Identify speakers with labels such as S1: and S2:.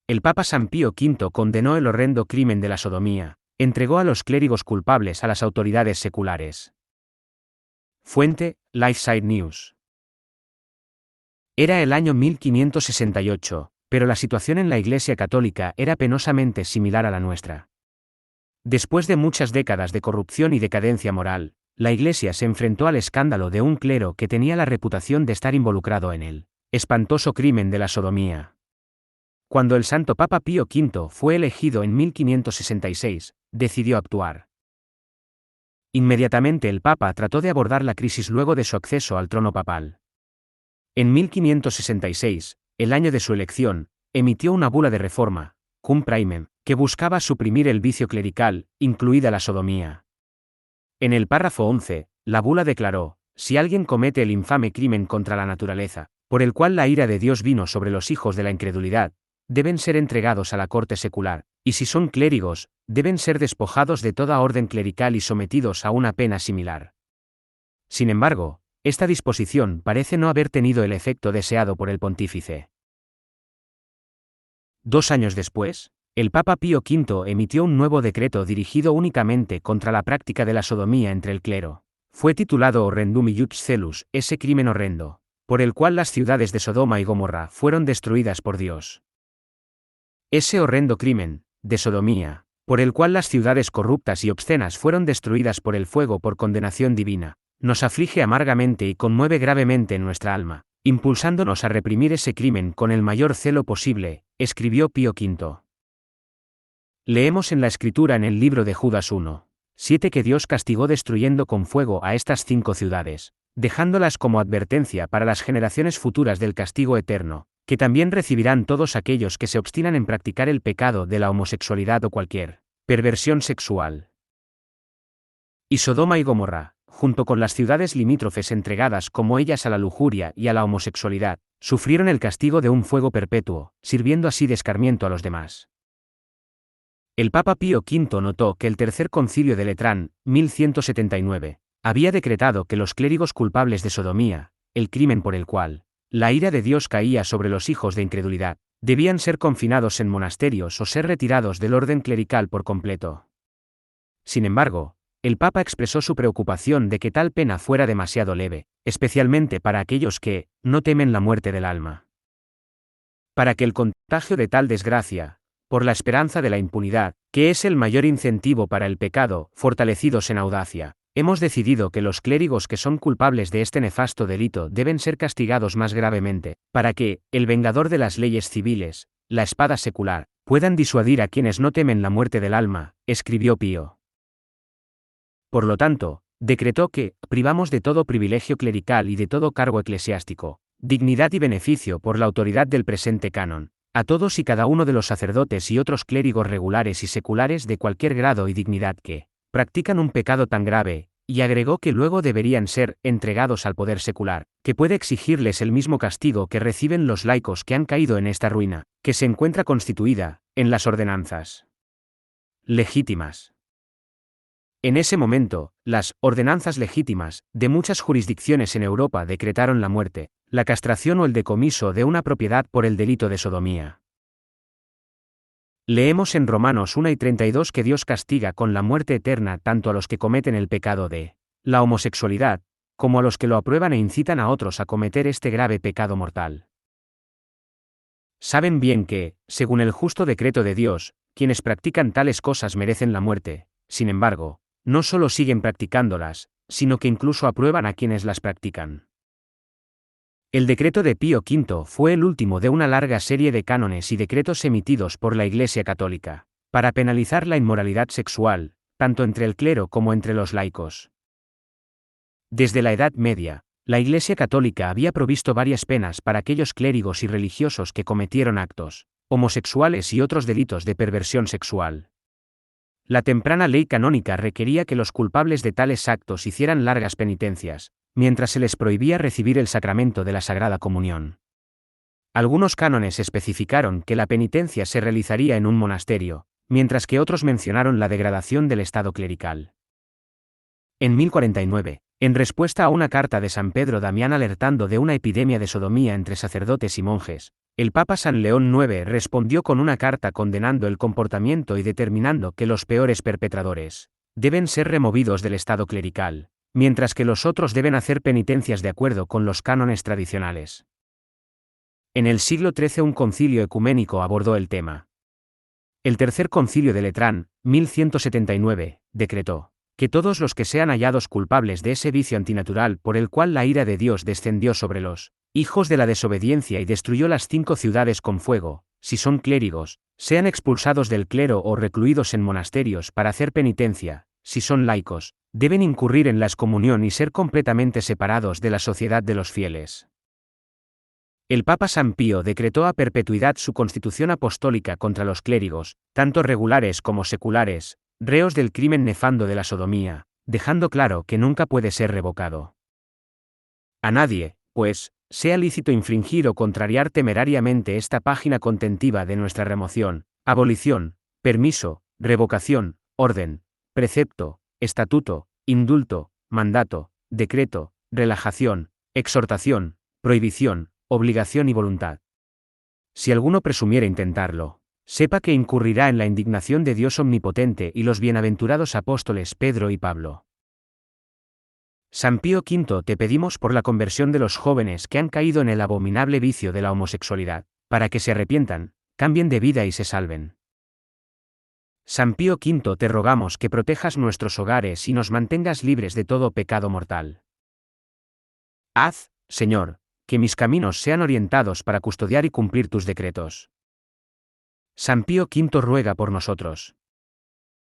S1: El Papa San Pío V condenó el horrendo crimen de la sodomía, entregó a los clérigos culpables a las autoridades seculares. Fuente: LifeSite News. Era el año 1568, pero la situación en la Iglesia Católica era penosamente similar a la nuestra. Después de muchas décadas de corrupción y decadencia moral, la Iglesia se enfrentó al escándalo de un clero que tenía la reputación de estar involucrado en el espantoso crimen de la sodomía. Cuando el Santo Papa Pío V fue elegido en 1566, decidió actuar. Inmediatamente el Papa trató de abordar la crisis luego de su acceso al trono papal. En 1566, el año de su elección, emitió una bula de reforma, Cum Praemem, que buscaba suprimir el vicio clerical, incluida la sodomía. En el párrafo 11, la bula declaró: si alguien comete el infame crimen contra la naturaleza, por el cual la ira de Dios vino sobre los hijos de la incredulidad, deben ser entregados a la corte secular, y si son clérigos, deben ser despojados de toda orden clerical y sometidos a una pena similar. Sin embargo, esta disposición parece no haber tenido el efecto deseado por el pontífice. 2 años después, el Papa Pío V emitió un nuevo decreto dirigido únicamente contra la práctica de la sodomía entre el clero. Fue titulado Horrendum iudice celus, ese crimen horrendo, por el cual las ciudades de Sodoma y Gomorra fueron destruidas por Dios. Ese horrendo crimen, de sodomía, por el cual las ciudades corruptas y obscenas fueron destruidas por el fuego por condenación divina, nos aflige amargamente y conmueve gravemente en nuestra alma, impulsándonos a reprimir ese crimen con el mayor celo posible, escribió Pío V. Leemos en la Escritura en el libro de Judas 1:7 que Dios castigó destruyendo con fuego a estas 5 ciudades, dejándolas como advertencia para las generaciones futuras del castigo eterno, que también recibirán todos aquellos que se obstinan en practicar el pecado de la homosexualidad o cualquier perversión sexual. Y Sodoma y Gomorra, junto con las ciudades limítrofes entregadas como ellas a la lujuria y a la homosexualidad, sufrieron el castigo de un fuego perpetuo, sirviendo así de escarmiento a los demás. El Papa Pío V notó que el Tercer Concilio de Letrán, 1179, había decretado que los clérigos culpables de sodomía, el crimen por el cual la ira de Dios caía sobre los hijos de incredulidad, debían ser confinados en monasterios o ser retirados del orden clerical por completo. Sin embargo, el Papa expresó su preocupación de que tal pena fuera demasiado leve, especialmente para aquellos que no temen la muerte del alma. Para que el contagio de tal desgracia, por la esperanza de la impunidad, que es el mayor incentivo para el pecado, fortalecidos en audacia, hemos decidido que los clérigos que son culpables de este nefasto delito deben ser castigados más gravemente, para que, el vengador de las leyes civiles, la espada secular, puedan disuadir a quienes no temen la muerte del alma, escribió Pío. Por lo tanto, decretó que, privamos de todo privilegio clerical y de todo cargo eclesiástico, dignidad y beneficio por la autoridad del presente canon, a todos y cada uno de los sacerdotes y otros clérigos regulares y seculares de cualquier grado y dignidad que practican un pecado tan grave, y agregó que luego deberían ser entregados al poder secular, que puede exigirles el mismo castigo que reciben los laicos que han caído en esta ruina, que se encuentra constituida en las ordenanzas legítimas. En ese momento, las ordenanzas legítimas de muchas jurisdicciones en Europa decretaron la muerte, la castración o el decomiso de una propiedad por el delito de sodomía. Leemos en Romanos 1:32 que Dios castiga con la muerte eterna tanto a los que cometen el pecado de la homosexualidad, como a los que lo aprueban e incitan a otros a cometer este grave pecado mortal. Saben bien que, según el justo decreto de Dios, quienes practican tales cosas merecen la muerte. Sin embargo, no solo siguen practicándolas, sino que incluso aprueban a quienes las practican. El decreto de Pío V fue el último de una larga serie de cánones y decretos emitidos por la Iglesia Católica, para penalizar la inmoralidad sexual, tanto entre el clero como entre los laicos. Desde la Edad Media, la Iglesia Católica había provisto varias penas para aquellos clérigos y religiosos que cometieron actos homosexuales y otros delitos de perversión sexual. La temprana ley canónica requería que los culpables de tales actos hicieran largas penitencias, mientras se les prohibía recibir el sacramento de la Sagrada Comunión. Algunos cánones especificaron que la penitencia se realizaría en un monasterio, mientras que otros mencionaron la degradación del estado clerical. En 1049, en respuesta a una carta de San Pedro Damián alertando de una epidemia de sodomía entre sacerdotes y monjes, El Papa San León IX respondió con una carta condenando el comportamiento y determinando que los peores perpetradores deben ser removidos del estado clerical, mientras que los otros deben hacer penitencias de acuerdo con los cánones tradicionales. En el siglo XIII un concilio ecuménico abordó el tema. El Tercer Concilio de Letrán, 1179, decretó que todos los que sean hallados culpables de ese vicio antinatural por el cual la ira de Dios descendió sobre los hijos de la desobediencia y destruyó las 5 ciudades con fuego, si son clérigos, sean expulsados del clero o recluidos en monasterios para hacer penitencia, si son laicos, deben incurrir en la excomunión y ser completamente separados de la sociedad de los fieles. El Papa San Pío decretó a perpetuidad su constitución apostólica contra los clérigos, tanto regulares como seculares, reos del crimen nefando de la sodomía, dejando claro que nunca puede ser revocado. A nadie, pues, sea lícito infringir o contrariar temerariamente esta página contentiva de nuestra remoción, abolición, permiso, revocación, orden, precepto, estatuto, indulto, mandato, decreto, relajación, exhortación, prohibición, obligación y voluntad. Si alguno presumiere intentarlo, sepa que incurrirá en la indignación de Dios omnipotente y los bienaventurados apóstoles Pedro y Pablo. San Pío V, te pedimos por la conversión de los jóvenes que han caído en el abominable vicio de la homosexualidad, para que se arrepientan, cambien de vida y se salven. San Pío V, te rogamos que protejas nuestros hogares y nos mantengas libres de todo pecado mortal. Haz, Señor, que mis caminos sean orientados para custodiar y cumplir tus decretos. San Pío V ruega por nosotros.